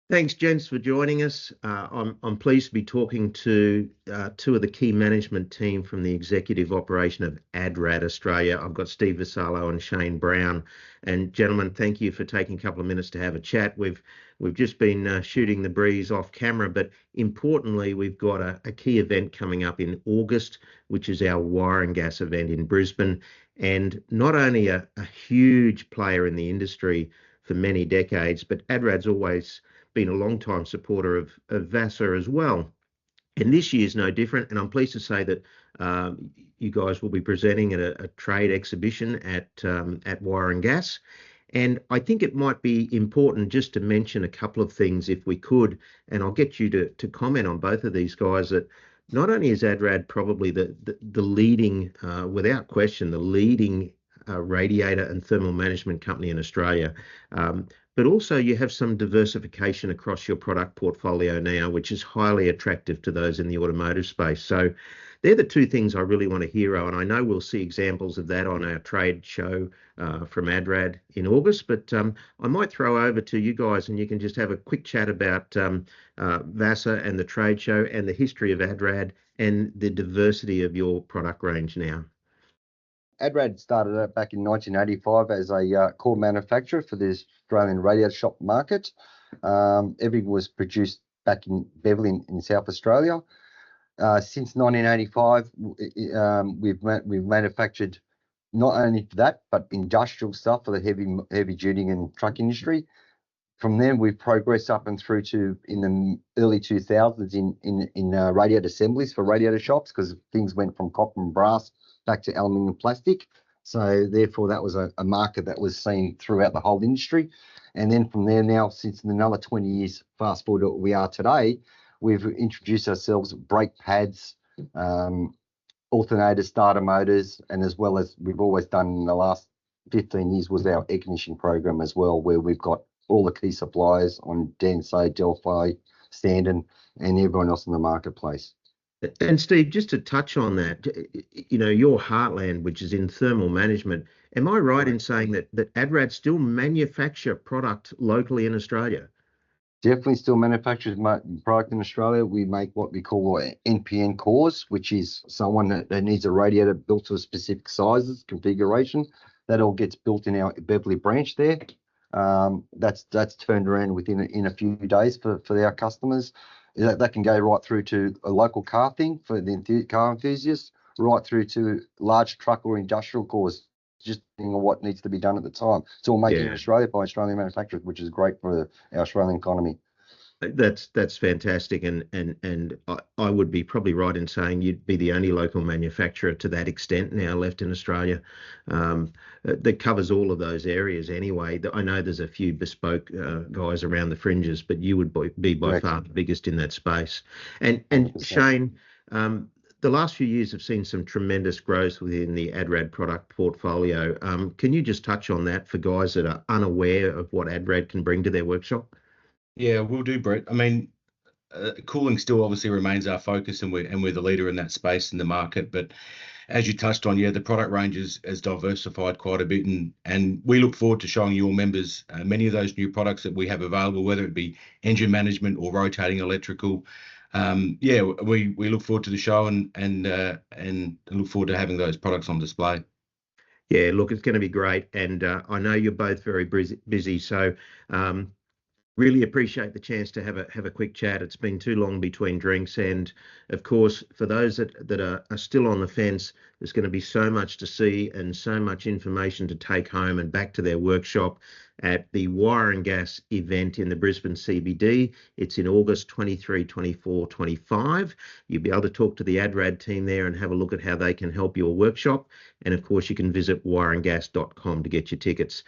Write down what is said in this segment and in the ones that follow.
Thanks, gents, for joining us. I'm pleased to be talking to two of the key management team from the executive operation of ADRAD Australia. I've got Steve Vassallo and Shane Brown. And gentlemen, thank you for taking a couple of minutes to have a chat. We've just been shooting the breeze off camera, but importantly, we've got a key event coming up in August, which is our wire and gas event in Brisbane. And not only a huge player in the industry for many decades, but ADRAD's always been a long-time supporter of VASA as well. And this year's no different. And I'm pleased to say that you guys will be presenting at a trade exhibition at Wire and Gas. And I think it might be important just to mention a couple of things if we could, and I'll get you to comment on both of these guys, that not only is ADRAD probably the leading, without question, the leading radiator and thermal management company in Australia, but also you have some diversification across your product portfolio now, which is highly attractive to those in the automotive space. So they're the two things I really want to hero, and I know we'll see examples of that on our trade show from ADRAD in August, but I might throw over to you guys and you can just have a quick chat about VASA and the trade show and the history of ADRAD and the diversity of your product range now. ADRAD started out back in 1985 as a core manufacturer for the Australian radiator shop market. Everything was produced back in Beverley in South Australia. Since 1985, we've manufactured not only that, but industrial stuff for the heavy duty and truck industry. From then, we've progressed up and through to in the early 2000s in radiator assemblies for radiator shops, because things went from copper and brass back to aluminium and plastic. So therefore, that was a market that was seen throughout the whole industry. And then from there now, since another 20 years, fast forward to what we are today, we've introduced ourselves brake pads, alternator starter motors, and as well as we've always done in the last 15 years was our air conditioning program as well, where we've got all the key suppliers on Densay, Delphi, Standen, and everyone else in the marketplace. And Steve, just to touch on that, your heartland, which is in thermal management, am I right in saying that ADRAD still manufacture product locally in Australia? Definitely still manufactures product in Australia. We make what we call NPN cores, which is someone that needs a radiator built to a specific sizes, configuration. That all gets built in our Beverley branch there. That's turned around in a few days for our customers. That can go right through to a local car thing for the car enthusiasts, right through to large truck or industrial cores, just what needs to be done at the time. It's all made in Australia by Australian manufacturers, which is great for our Australian economy. That's fantastic, and I would be probably right in saying you'd be the only local manufacturer to that extent now left in Australia that covers all of those areas anyway. I know there's a few bespoke guys around the fringes, but you would be by far the biggest in that space. And Shane, the last few years have seen some tremendous growth within the ADRAD product portfolio. Can you just touch on that for guys that are unaware of what ADRAD can bring to their workshop? Yeah, we'll do, Brett. I mean, cooling still obviously remains our focus, and we're the leader in that space in the market. But as you touched on, the product range has diversified quite a bit, and we look forward to showing your members many of those new products that we have available, whether it be engine management or rotating electrical. We look forward to the show and look forward to having those products on display. Yeah, look, it's going to be great, and I know you're both very busy, so. Really appreciate the chance to have a quick chat. It's been too long between drinks, and of course, for those that are still on the fence, there's going to be so much to see and so much information to take home and back to their workshop at the Wire and Gas event in the Brisbane CBD. It's in August 23, 24, 25. You'll be able to talk to the ADRAD team there and have a look at how they can help your workshop. And of course, you can visit wireandgas.com to get your tickets.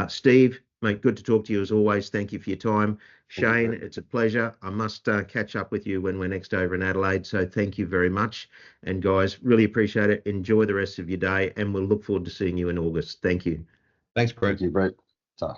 Steve, mate, good to talk to you as always. Thank you for your time. Shane, it's a pleasure. I must catch up with you when we're next over in Adelaide. So thank you very much. And guys, really appreciate it. Enjoy the rest of your day, and we'll look forward to seeing you in August. Thank you. Thanks, Brett. Thank you, Brett. So.